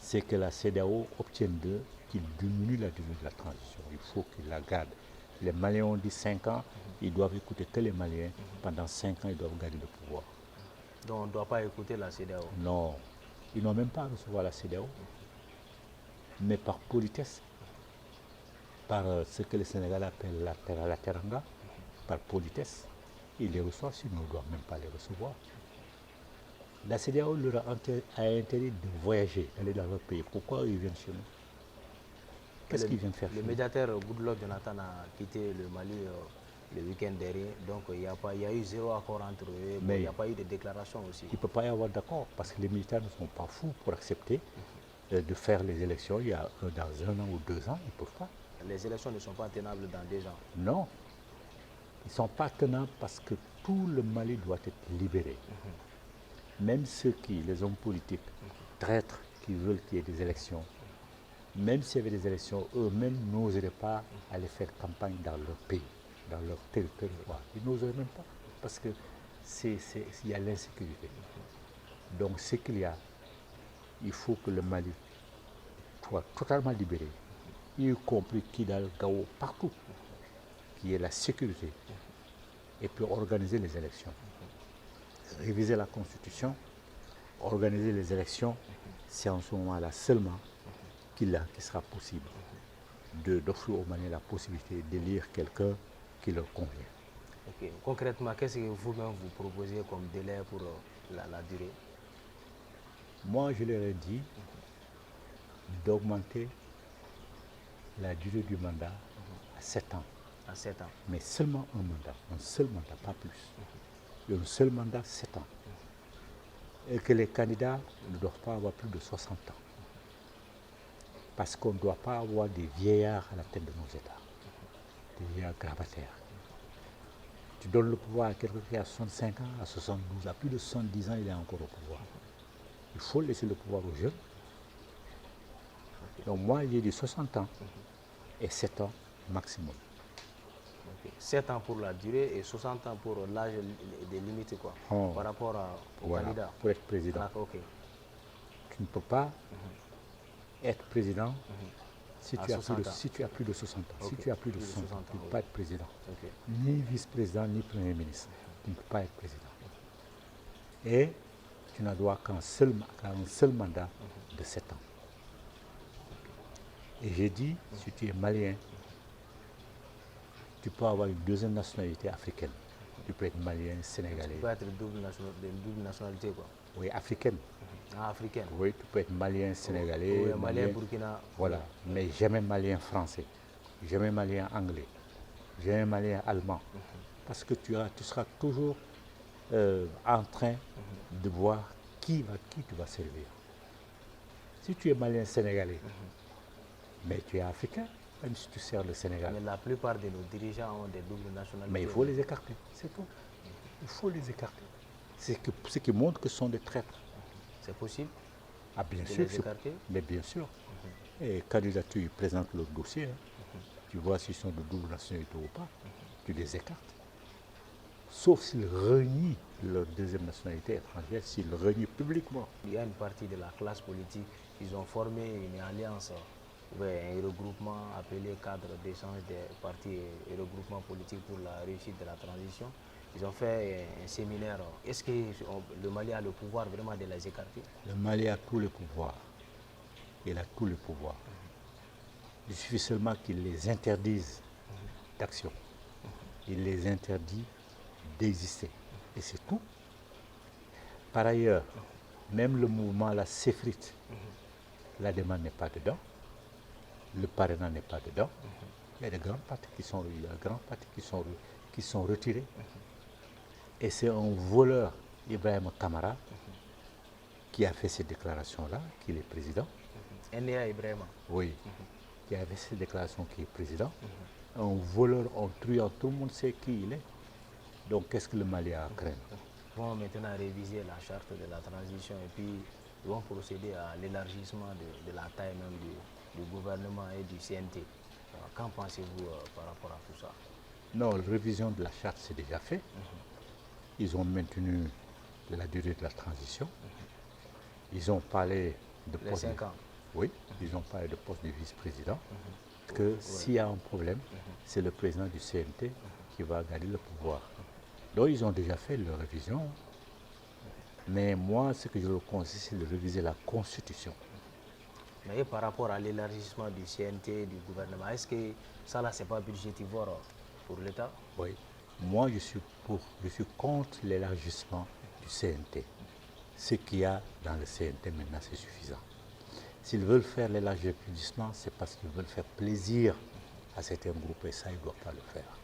c'est que la CEDEAO obtienne d'eux qu'ils diminuent la durée de la transition. Il faut qu'ils la gardent. Les Maliens ont dit 5 ans, ils doivent écouter que les Maliens. Pendant 5 ans, ils doivent garder le pouvoir. Donc on ne doit pas écouter la CEDEAO? Non, ils n'ont même pas à recevoir la CEDEAO. Mais par politesse, par ce que les Sénégalais appellent la teranga, par politesse, ils les reçoivent, sinon ils ne doivent même pas les recevoir. La CEDEAO leur a interdit de voyager, d'aller dans leur pays. Pourquoi ils viennent chez nous? Qu'est-ce qu'ils viennent faire? Le médiateur Goodluck Jonathan a quitté le Mali le week-end dernier, donc il y a eu 0 accord entre eux, mais il n'y a pas eu de déclaration aussi. Il ne peut pas y avoir d'accord parce que les militaires ne sont pas fous pour accepter de faire les élections dans 1 an ou 2 ans, ils ne peuvent pas. Les élections ne sont pas tenables dans 2 ans? Non, ils ne sont pas tenables parce que tout le Mali doit être libéré. Même les hommes politiques, traîtres qui veulent qu'il y ait des élections, même s'il y avait des élections, eux-mêmes n'oseraient pas aller faire campagne dans leur pays, dans leur territoire. Ils n'oseraient même pas, parce que il y a l'insécurité. Donc ce qu'il y a, il faut que le Mali soit totalement libéré, y compris Kidal, Gao, partout, qu'il y ait la sécurité, et puis organiser les élections. Réviser la Constitution, organiser les élections, c'est en ce moment-là seulement qu'il sera possible d'offrir aux Maliens la possibilité d'élire quelqu'un qui leur convient. Okay. Concrètement, qu'est-ce que vous-même vous proposez comme délai pour la durée? Moi, je leur ai dit d'augmenter la durée du mandat à 7 ans. À 7 ans. Mais seulement un seul mandat, pas plus. Et un seul mandat, 7 ans. Et que les candidats ne doivent pas avoir plus de 60 ans. Parce qu'on ne doit pas avoir des vieillards à la tête de nos États, des vieillards gravataires. Tu donnes le pouvoir à quelqu'un qui a 65 ans, à 72, à plus de 70 ans, il est encore au pouvoir. Il faut laisser le pouvoir aux jeunes. Donc moi, j'ai dit 60 ans et 7 ans maximum. 7 ans pour la durée et 60 ans pour l'âge des limites, quoi, par rapport au candidat. Pour être président. Ah, okay. Tu ne peux pas être président si tu as plus de 60 ans. Okay. Si tu as plus de 60 ans, tu ne peux pas être président. Okay. Ni vice-président, ni premier ministre. Tu ne peux pas être président. Et tu n'as droit qu'à un seul mandat de 7 ans. Et j'ai dit, si tu es malien, tu peux avoir une deuxième nationalité africaine. Tu peux être malien, sénégalais. Tu peux être double nationalité, quoi. Oui, africaine. Ah, africaine. Oui, tu peux être malien, sénégalais. Oui, malien, burkina. Voilà, mais jamais malien français, jamais malien anglais, jamais malien allemand. Parce que tu seras toujours en train de voir qui tu vas servir. Si tu es malien sénégalais, mais tu es africain, même si tu sers le Sénégal. Mais la plupart de nos dirigeants ont des doubles nationalités. Mais il faut les écarter, c'est tout. Il faut les écarter. Ce qui montre que ce sont des traîtres. C'est possible? Ah bien sûr, mais bien sûr. Et candidat, tu présentes le dossier, tu vois s'ils sont de double nationalité ou pas, tu les écartes. Sauf s'ils renient leur deuxième nationalité étrangère, s'ils renient publiquement. Il y a une partie de la classe politique, ils ont formé une alliance, un regroupement appelé cadre d'échange des partis et regroupement politique pour la réussite de la transition. Ils ont fait un séminaire. Est-ce que le Mali a le pouvoir vraiment de les écarter? Le Mali a tous les pouvoirs. Il a tous les pouvoirs. Il suffit seulement qu'il les interdise d'action. Il les interdit d'exister. Et c'est tout. Par ailleurs, Même le mouvement, la s'effrite. La demande n'est pas dedans. Le parrainage n'est pas dedans. Il y a des grands partis qui sont retirés. Et c'est un voleur, Ibrahim Kamara, qui a fait ces déclarations-là, qui est président. N.A. Ibrahim. Oui, qui a fait ces déclarations, qui est président. Un voleur, un truand, tout le monde sait qui il est. Donc qu'est-ce que le Mali a à craindre? Ils vont maintenant réviser la charte de la transition et puis ils vont procéder à l'élargissement de la taille même du gouvernement et du CNT. Qu'en pensez-vous par rapport à tout ça? Non, la révision de la charte, c'est déjà fait. Ils ont maintenu la durée de la transition. Ils ont parlé de les 5 ans. Oui, ils ont parlé de poste de vice-président. Parce que s'il y a un problème, c'est le président du CNT qui va garder le pouvoir. Donc ils ont déjà fait leur révision. Mais moi, ce que je leur conseille, c'est de réviser la Constitution. Mais par rapport à l'élargissement du CNT, du gouvernement, est-ce que ça là, c'est pas budgétivore pour l'État? Oui. Moi, je suis contre l'élargissement du CNT. Ce qu'il y a dans le CNT maintenant, c'est suffisant. S'ils veulent faire l'élargissement, c'est parce qu'ils veulent faire plaisir à certains groupes et ça, ils ne doivent pas le faire.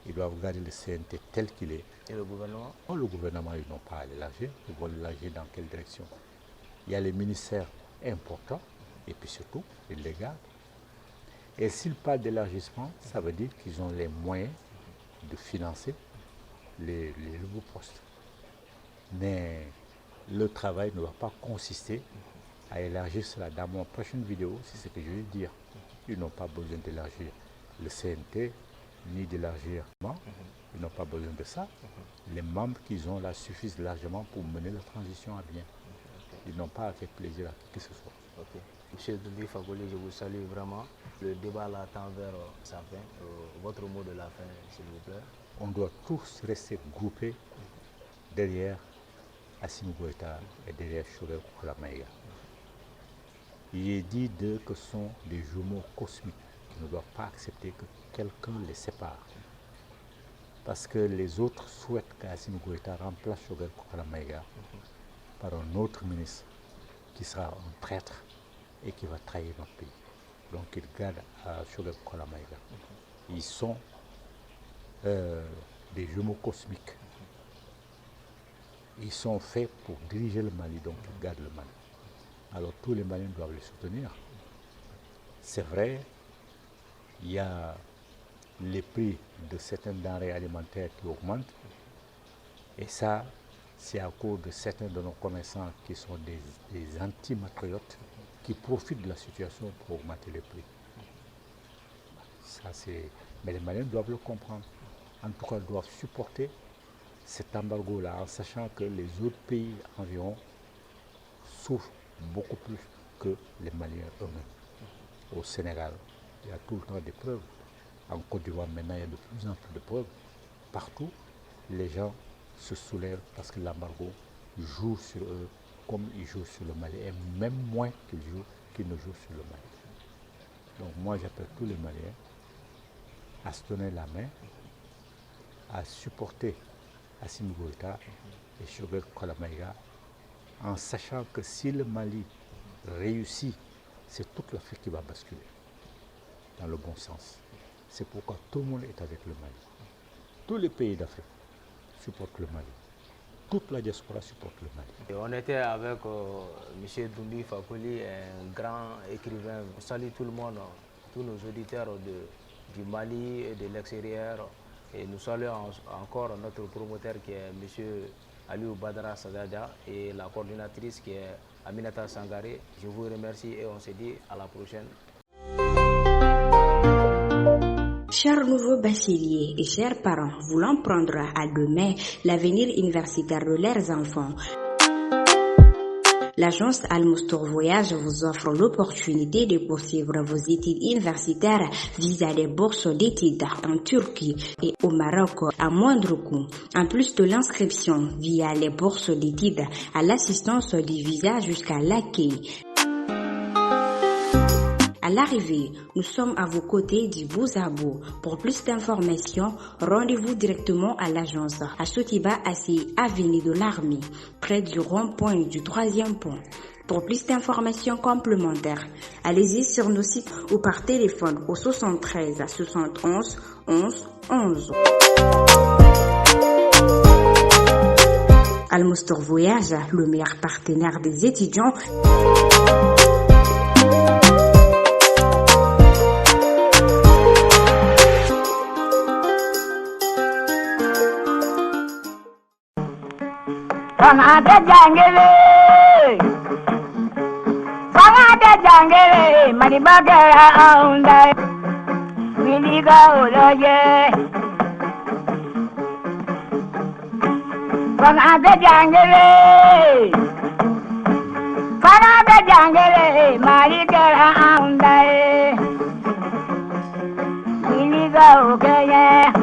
Ils doivent garder le CNT tel qu'il est. Et le gouvernement? Non, le gouvernement, ils n'ont pas à l'élargir. Ils vont l'élargir dans quelle direction? Il y a les ministères importants et puis surtout, ils les gardent. Et s'ils parlent d'élargissement, ça veut dire qu'ils ont les moyens de financer les nouveaux postes. Mais le travail ne doit pas consister à élargir cela. Dans mon prochaine vidéo, c'est ce que je vais dire. Ils n'ont pas besoin d'élargir le CNT, ni d'élargir. Ils n'ont pas besoin de ça. Les membres qu'ils ont là suffisent largement pour mener la transition à bien. Ils n'ont pas à faire plaisir à qui que ce soit. Okay. Monsieur Doumbi Fagoli, je vous salue vraiment. Le débat là tend vers sa fin. Votre mot de la fin, s'il vous plaît. On doit tous rester groupés derrière Assimi Goïta et derrière Choguel Kouramega. Il est dit d'eux que ce sont des jumeaux cosmiques qui ne doivent pas accepter que quelqu'un les sépare. Parce que les autres souhaitent qu'Assimi Goïta remplace Choguel Kouramega par un autre ministre qui sera un traître et qui va trahir notre pays. Donc ils gardent à Choguel Kouramega. Ils sont des jumeaux cosmiques. Ils sont faits pour diriger le Mali, donc ils gardent le Mali. Alors tous les Maliens doivent les soutenir. C'est vrai, il y a les prix de certaines denrées alimentaires qui augmentent. Et ça, c'est à cause de certains de nos commerçants qui sont des anti-matriotes qui profitent de la situation pour augmenter les prix. Ça, mais les Maliens doivent le comprendre. En tout cas, ils doivent supporter cet embargo-là en sachant que les autres pays environ souffrent beaucoup plus que les Maliens eux-mêmes. Au Sénégal, il y a tout le temps des preuves. En Côte d'Ivoire, maintenant, il y a de plus en plus de preuves. Partout, les gens se soulèvent parce que l'embargo joue sur eux comme il joue sur le Mali, et même moins qu'ils ne jouent sur le Mali. Donc moi, j'appelle tous les Maliens à se donner la main, à supporter Assimi Goïta et Choguel Kouramega, en sachant que si le Mali réussit, c'est toute l'Afrique qui va basculer dans le bon sens. C'est pourquoi tout le monde est avec le Mali. Tous les pays d'Afrique supportent le Mali. Toute la diaspora supporte le Mali. Et on était avec M. Doumbi Fagoli, un grand écrivain. On salue tout le monde, tous nos auditeurs du Mali et de l'extérieur. Et nous saluons encore notre promoteur qui est M. Aliou Badara Sadada et la coordinatrice qui est Aminata Sangaré. Je vous remercie et on se dit à la prochaine. Chers nouveaux bacheliers et chers parents voulant prendre à demain l'avenir universitaire de leurs enfants, l'agence Al-Moustor Voyage vous offre l'opportunité de poursuivre vos études universitaires via des bourses d'études en Turquie et au Maroc à moindre coût. En plus de l'inscription via les bourses d'études à l'assistance du visa jusqu'à l'accueil. À l'arrivée, nous sommes à vos côtés du bout à bout. Pour plus d'informations, rendez-vous directement à l'agence à Sotiba, Assis, avenue de l'Armée, près du rond-point du 3e pont. Pour plus d'informations complémentaires, allez-y sur nos sites ou par téléphone au 73 71 11 11. Al-Moustor Voyage, le meilleur partenaire des étudiants. Fangata jangele, maribagara aunda, miliga ulaje. Fangata jangele, marigara aunda, miliga ulaje.